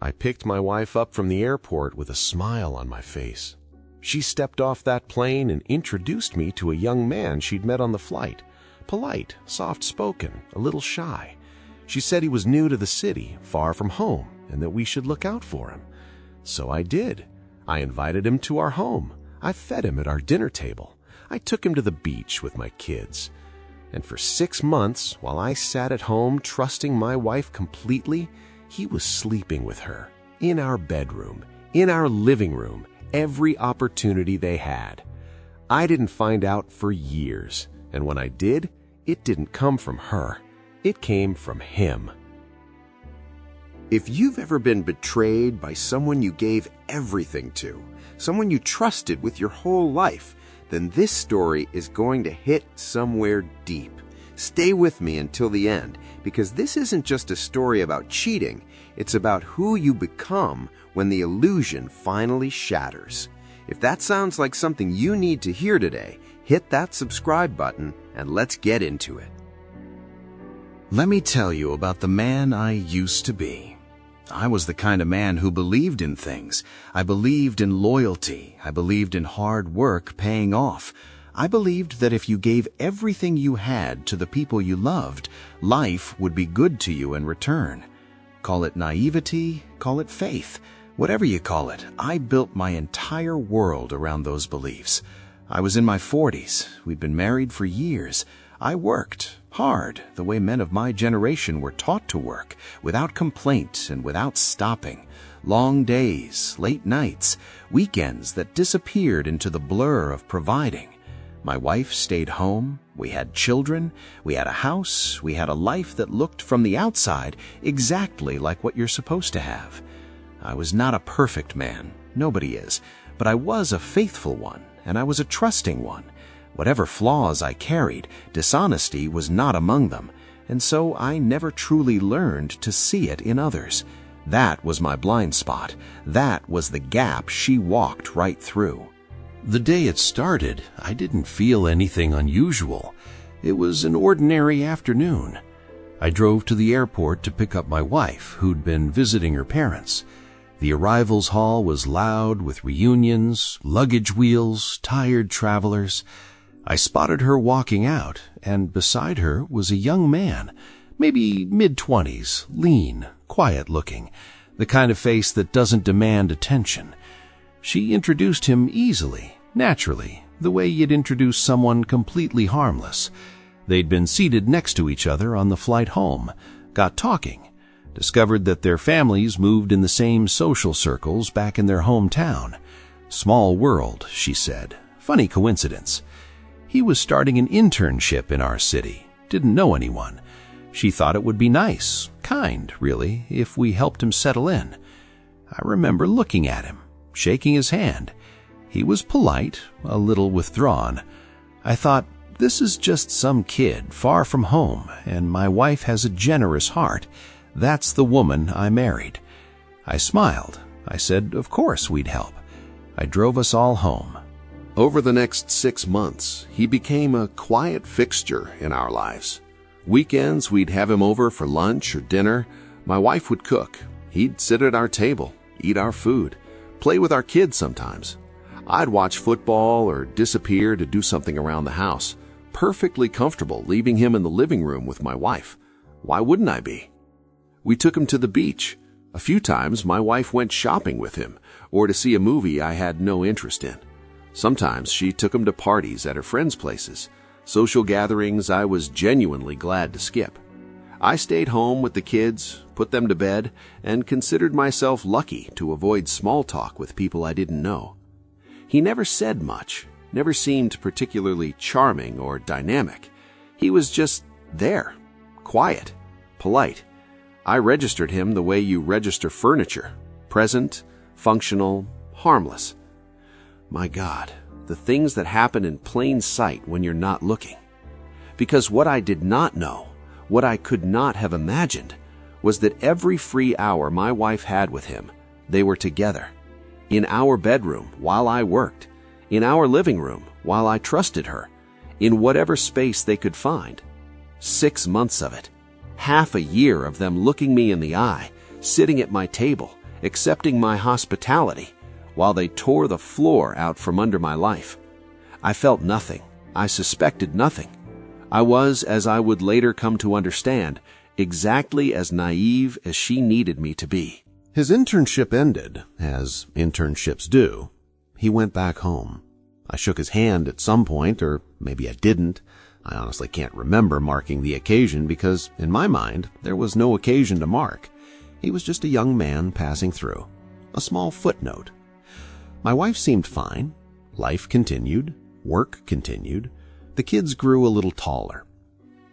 I picked my wife up from the airport with a smile on my face. She stepped off that plane and introduced me to a young man she'd met on the flight. Polite, soft-spoken, a little shy. She said he was new to the city, far from home, and that we should look out for him. So I did. I invited him to our home. I fed him at our dinner table. I took him to the beach with my kids. And for 6 months, while I sat at home trusting my wife completely, he was sleeping with her, in our bedroom, in our living room, every opportunity they had. I didn't find out for years, and when I did, it didn't come from her. It came from him. If you've ever been betrayed by someone you gave everything to, someone you trusted with your whole life, then this story is going to hit somewhere deep. Stay with me until the end, because this isn't just a story about cheating. It's about who you become when the illusion finally shatters. If that sounds like something you need to hear today, hit that subscribe button and let's get into it. Let me tell you about the man I used to be. I was the kind of man who believed in things. I believed in loyalty. I believed in hard work paying off. I believed that if you gave everything you had to the people you loved, life would be good to you in return. Call it naivety, call it faith, whatever you call it. I built my entire world around those beliefs. I was in my 40s. We'd been married for years. I worked hard, the way men of my generation were taught to work, without complaint and without stopping. Long days, late nights, weekends that disappeared into the blur of providing. My wife stayed home, we had children, we had a house, we had a life that looked from the outside exactly like what you're supposed to have. I was not a perfect man, nobody is, but I was a faithful one, and I was a trusting one. Whatever flaws I carried, dishonesty was not among them, and so I never truly learned to see it in others. That was my blind spot. That was the gap she walked right through. The day it started, I didn't feel anything unusual. It was an ordinary afternoon. I drove to the airport to pick up my wife, who'd been visiting her parents. The arrivals hall was loud with reunions, luggage wheels, tired travelers. I spotted her walking out, and beside her was a young man, maybe mid-20s, lean, quiet-looking, the kind of face that doesn't demand attention. She introduced him easily, naturally, the way you'd introduce someone completely harmless. They'd been seated next to each other on the flight home, got talking, discovered that their families moved in the same social circles back in their hometown. Small world, she said. Funny coincidence. He was starting an internship in our city, didn't know anyone. She thought it would be nice, kind, really, if we helped him settle in. I remember looking at him, shaking his hand. He was polite, a little withdrawn. I thought, this is just some kid far from home, and my wife has a generous heart. That's the woman I married. I smiled. I said, of course we'd help. I drove us all home. Over the next 6 months, he became a quiet fixture in our lives. Weekends, we'd have him over for lunch or dinner. My wife would cook. He'd sit at our table, eat our food, play with our kids sometimes. I'd watch football or disappear to do something around the house, perfectly comfortable leaving him in the living room with my wife. Why wouldn't I be? We took him to the beach. A few times, my wife went shopping with him or to see a movie I had no interest in. Sometimes she took him to parties at her friends' places, social gatherings I was genuinely glad to skip. I stayed home with the kids, put them to bed, and considered myself lucky to avoid small talk with people I didn't know. He never said much, never seemed particularly charming or dynamic. He was just there, quiet, polite. I registered him the way you register furniture, present, functional, harmless. My God, the things that happen in plain sight when you're not looking. Because what I did not know, what I could not have imagined, was that every free hour my wife had with him, they were together. In our bedroom while I worked, in our living room while I trusted her, in whatever space they could find. 6 months of it, half a year of them looking me in the eye, sitting at my table, accepting my hospitality, while they tore the floor out from under my life. I felt nothing. I suspected nothing. I was, as I would later come to understand, exactly as naive as she needed me to be. His internship ended, as internships do. He went back home. I shook his hand at some point, or maybe I didn't. I honestly can't remember marking the occasion because, in my mind, there was no occasion to mark. He was just a young man passing through. A small footnote. My wife seemed fine. Life continued. Work continued. The kids grew a little taller.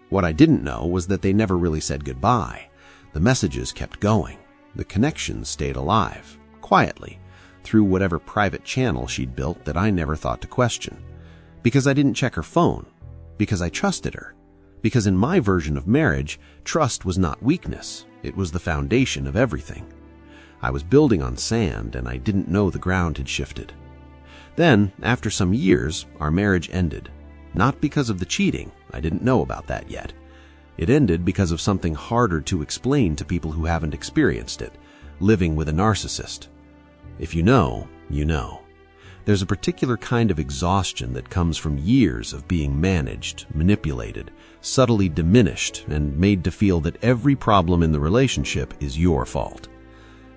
What I didn't know was that they never really said goodbye. The messages kept going. The connection stayed alive, quietly, through whatever private channel she'd built that I never thought to question. Because I didn't check her phone. Because I trusted her. Because in my version of marriage, trust was not weakness. It was the foundation of everything. I was building on sand, and I didn't know the ground had shifted. Then, after some years, our marriage ended. Not because of the cheating. I didn't know about that yet. It ended because of something harder to explain to people who haven't experienced it, living with a narcissist. If you know, you know. There's a particular kind of exhaustion that comes from years of being managed, manipulated, subtly diminished, and made to feel that every problem in the relationship is your fault.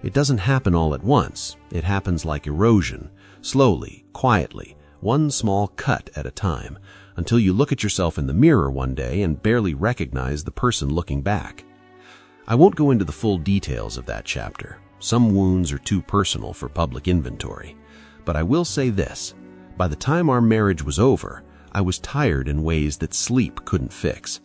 It doesn't happen all at once. It happens like erosion, slowly, quietly, one small cut at a time, until you look at yourself in the mirror one day and barely recognize the person looking back. I won't go into the full details of that chapter. Some wounds are too personal for public inventory. But I will say this. By the time our marriage was over, I was tired in ways that sleep couldn't fix.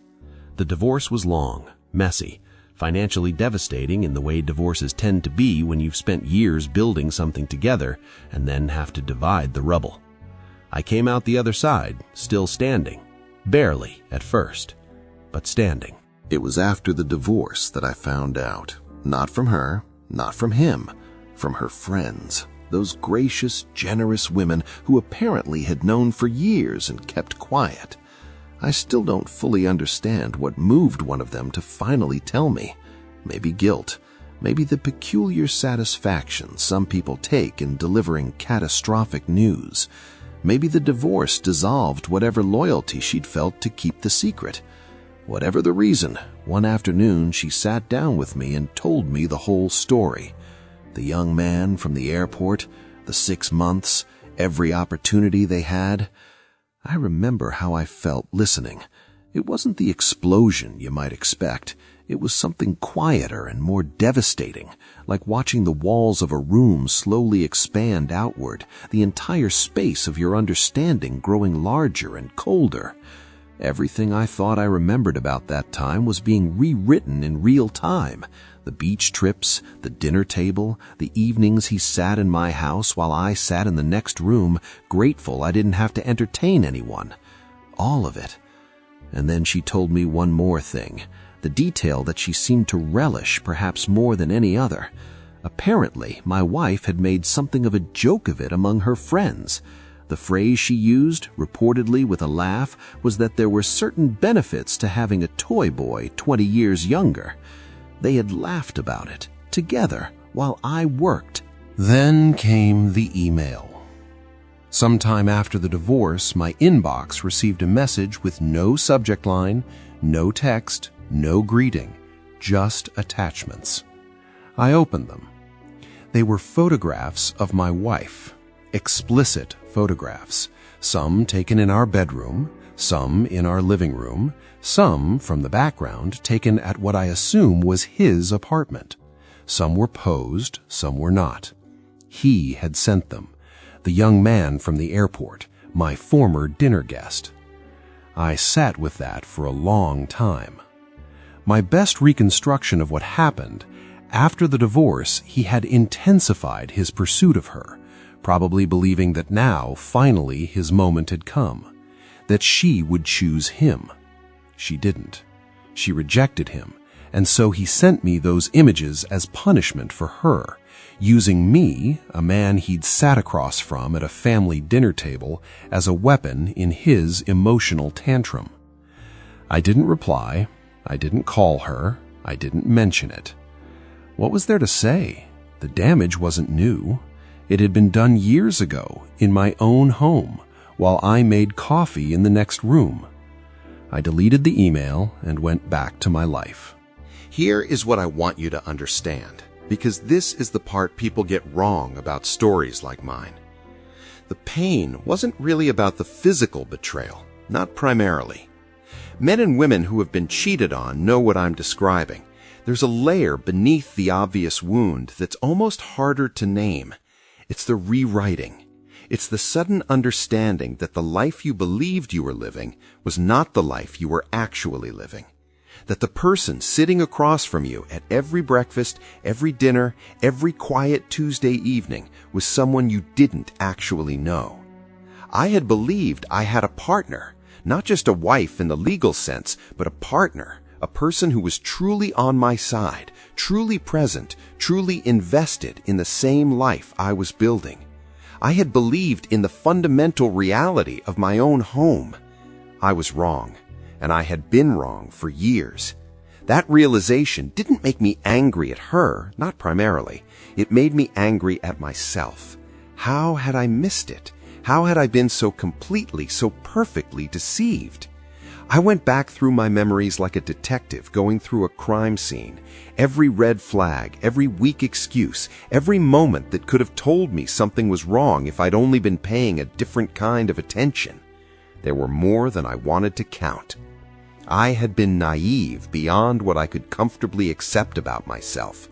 The divorce was long, messy, financially devastating in the way divorces tend to be when you've spent years building something together and then have to divide the rubble. I came out the other side, still standing. Barely, at first, but standing. It was after the divorce that I found out. Not from her, not from him, from her friends. Those gracious, generous women who apparently had known for years and kept quiet. I still don't fully understand what moved one of them to finally tell me. Maybe guilt, maybe the peculiar satisfaction some people take in delivering catastrophic news. Maybe the divorce dissolved whatever loyalty she'd felt to keep the secret. Whatever the reason, one afternoon she sat down with me and told me the whole story. The young man from the airport, the 6 months, every opportunity they had. I remember how I felt listening. It wasn't the explosion you might expect. It was something quieter and more devastating, like watching the walls of a room slowly expand outward, the entire space of your understanding growing larger and colder. Everything I thought I remembered about that time was being rewritten in real time. The beach trips, the dinner table, the evenings he sat in my house while I sat in the next room, grateful I didn't have to entertain anyone. All of it. And then she told me one more thing, the detail that she seemed to relish perhaps more than any other. Apparently, my wife had made something of a joke of it among her friends. The phrase she used, reportedly with a laugh, was that there were certain benefits to having a toy boy 20 years younger. They had laughed about it, together, while I worked. Then came the email. Sometime after the divorce, my inbox received a message with no subject line, no text, no greeting, just attachments. I opened them. They were photographs of my wife, explicit photographs, some taken in our bedroom, some in our living room, some from the background taken at what I assume was his apartment. Some were posed, some were not. He had sent them. The young man from the airport, my former dinner guest. I sat with that for a long time. My best reconstruction of what happened, after the divorce, he had intensified his pursuit of her, probably believing that now, finally, his moment had come, that she would choose him. She didn't. She rejected him, and so he sent me those images as punishment for her, using me, a man he'd sat across from at a family dinner table, as a weapon in his emotional tantrum. I didn't reply. I didn't call her. I didn't mention it. What was there to say? The damage wasn't new. It had been done years ago in my own home while I made coffee in the next room. I deleted the email and went back to my life. Here is what I want you to understand, because this is the part people get wrong about stories like mine. The pain wasn't really about the physical betrayal, not primarily. Men and women who have been cheated on know what I'm describing. There's a layer beneath the obvious wound that's almost harder to name. It's the rewriting. It's the sudden understanding that the life you believed you were living was not the life you were actually living. That the person sitting across from you at every breakfast, every dinner, every quiet Tuesday evening was someone you didn't actually know. I had believed I had a partner, not just a wife in the legal sense, but a partner, a person who was truly on my side, truly present, truly invested in the same life I was building. I had believed in the fundamental reality of my own home. I was wrong, and I had been wrong for years. That realization didn't make me angry at her, not primarily. It made me angry at myself. How had I missed it? How had I been so completely, so perfectly deceived? I went back through my memories like a detective going through a crime scene. Every red flag, every weak excuse, every moment that could have told me something was wrong if I'd only been paying a different kind of attention. There were more than I wanted to count. I had been naive beyond what I could comfortably accept about myself.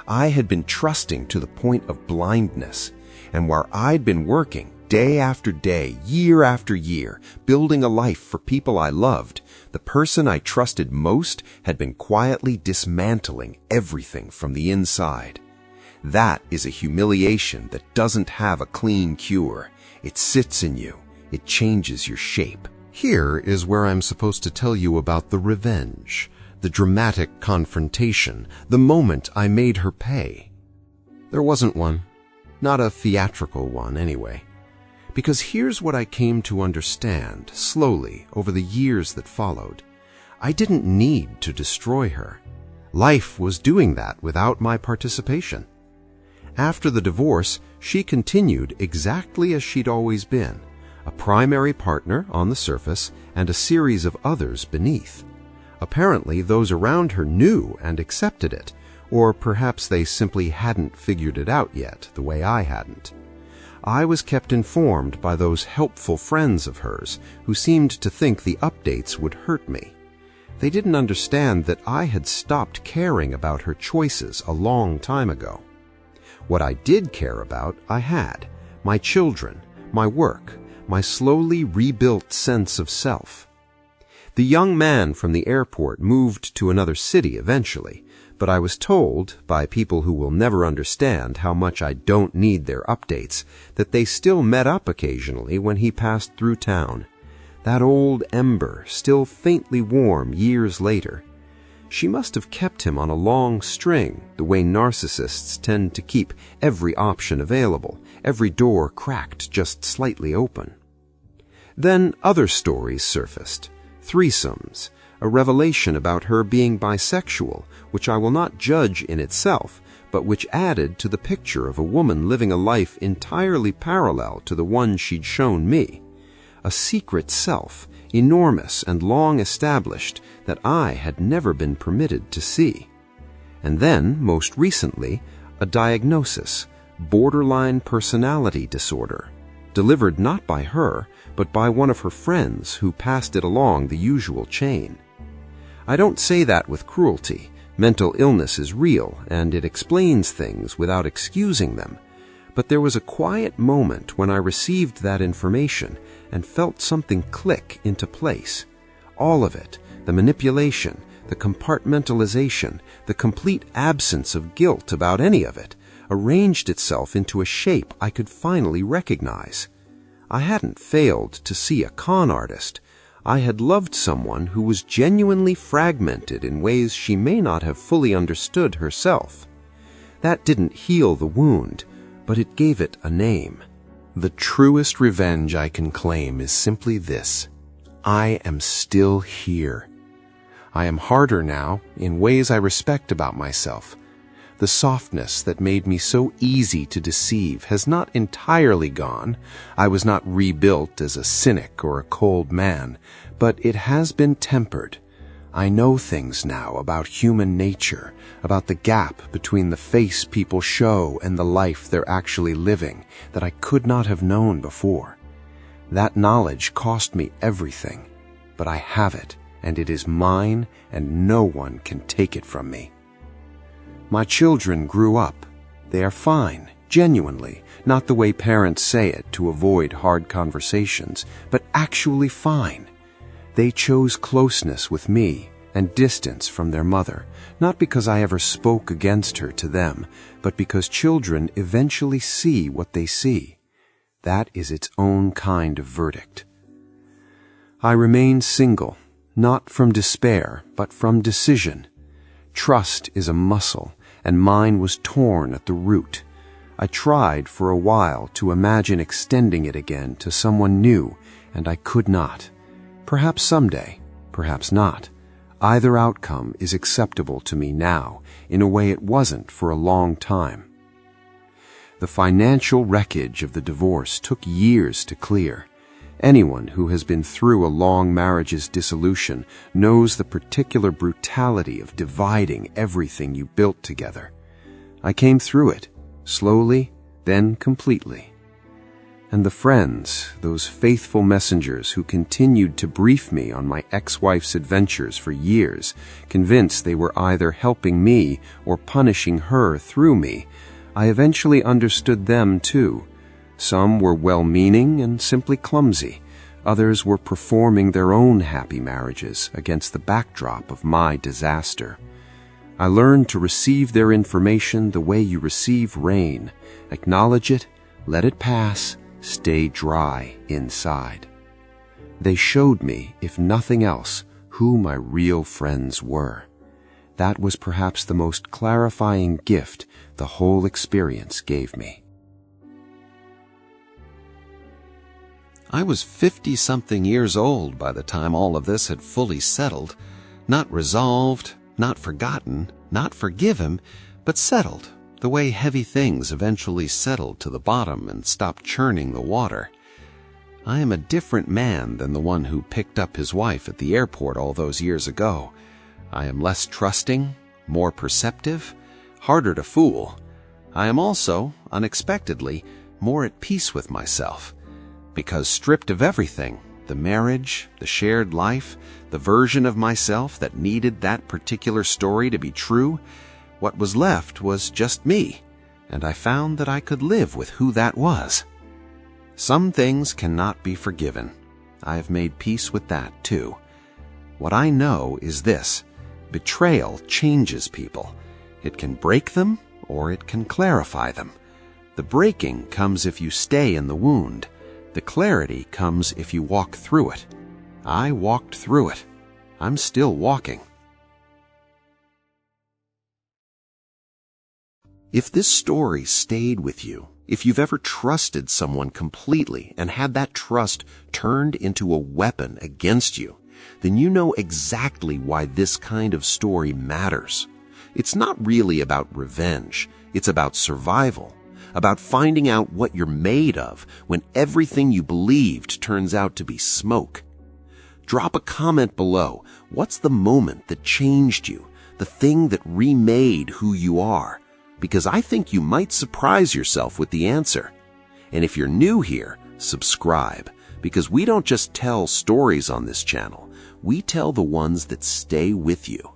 I had been trusting to the point of blindness, and where I'd been working day after day, year after year, building a life for people I loved, the person I trusted most had been quietly dismantling everything from the inside. That is a humiliation that doesn't have a clean cure. It sits in you. It changes your shape. Here is where I'm supposed to tell you about the revenge, the dramatic confrontation, the moment I made her pay. There wasn't one. Not a theatrical one, anyway. Because here's what I came to understand, slowly, over the years that followed. I didn't need to destroy her. Life was doing that without my participation. After the divorce, she continued exactly as she'd always been, a primary partner on the surface and a series of others beneath. Apparently, those around her knew and accepted it, or perhaps they simply hadn't figured it out yet, the way I hadn't. I was kept informed by those helpful friends of hers who seemed to think the updates would hurt me. They didn't understand that I had stopped caring about her choices a long time ago. What I did care about, I had: my children, my work, my slowly rebuilt sense of self. The young man from the airport moved to another city eventually, but I was told, by people who will never understand how much I don't need their updates, that they still met up occasionally when he passed through town. That old ember, still faintly warm years later. She must have kept him on a long string, the way narcissists tend to keep every option available, every door cracked just slightly open. Then other stories surfaced. Threesomes, a revelation about her being bisexual, which I will not judge in itself, but which added to the picture of a woman living a life entirely parallel to the one she'd shown me. A secret self, enormous and long established, that I had never been permitted to see. And then, most recently, a diagnosis, borderline personality disorder, delivered not by her, but by one of her friends who passed it along the usual chain. I don't say that with cruelty. Mental illness is real, and it explains things without excusing them. But there was a quiet moment when I received that information and felt something click into place. All of it, the manipulation, the compartmentalization, the complete absence of guilt about any of it, arranged itself into a shape I could finally recognize. I hadn't failed to see a con artist. I had loved someone who was genuinely fragmented in ways she may not have fully understood herself. That didn't heal the wound, but it gave it a name. The truest revenge I can claim is simply this: I am still here. I am harder now in ways I respect about myself. The softness that made me so easy to deceive has not entirely gone. I was not rebuilt as a cynic or a cold man, but it has been tempered. I know things now about human nature, about the gap between the face people show and the life they're actually living, that I could not have known before. That knowledge cost me everything, but I have it, and it is mine, and no one can take it from me. My children grew up. They are fine, genuinely, not the way parents say it to avoid hard conversations, but actually fine. They chose closeness with me and distance from their mother, not because I ever spoke against her to them, but because children eventually see what they see. That is its own kind of verdict. I remain single, not from despair, but from decision. Trust is a muscle, and mine was torn at the root. I tried for a while to imagine extending it again to someone new, and I could not. Perhaps someday, perhaps not. Either outcome is acceptable to me now, in a way it wasn't for a long time. The financial wreckage of the divorce took years to clear. Anyone who has been through a long marriage's dissolution knows the particular brutality of dividing everything you built together. I came through it, slowly, then completely. And the friends, those faithful messengers who continued to brief me on my ex-wife's adventures for years, convinced they were either helping me or punishing her through me, I eventually understood them too. Some were well-meaning and simply clumsy. Others were performing their own happy marriages against the backdrop of my disaster. I learned to receive their information the way you receive rain. Acknowledge it, let it pass, stay dry inside. They showed me, if nothing else, who my real friends were. That was perhaps the most clarifying gift the whole experience gave me. I was 50-something years old by the time all of this had fully settled, not resolved, not forgotten, not forgiven, but settled, the way heavy things eventually settle to the bottom and stop churning the water. I am a different man than the one who picked up his wife at the airport all those years ago. I am less trusting, more perceptive, harder to fool. I am also, unexpectedly, more at peace with myself. Because stripped of everything, the marriage, the shared life, the version of myself that needed that particular story to be true, what was left was just me, and I found that I could live with who that was. Some things cannot be forgiven. I have made peace with that too. What I know is this: betrayal changes people. It can break them, or it can clarify them. The breaking comes if you stay in the wound. The clarity comes if you walk through it. I walked through it. I'm still walking. If this story stayed with you, if you've ever trusted someone completely and had that trust turned into a weapon against you, then you know exactly why this kind of story matters. It's not really about revenge. It's about survival. About finding out what you're made of when everything you believed turns out to be smoke. Drop a comment below. What's the moment that changed you? The thing that remade who you are? Because I think you might surprise yourself with the answer. And if you're new here, subscribe. Because we don't just tell stories on this channel. We tell the ones that stay with you.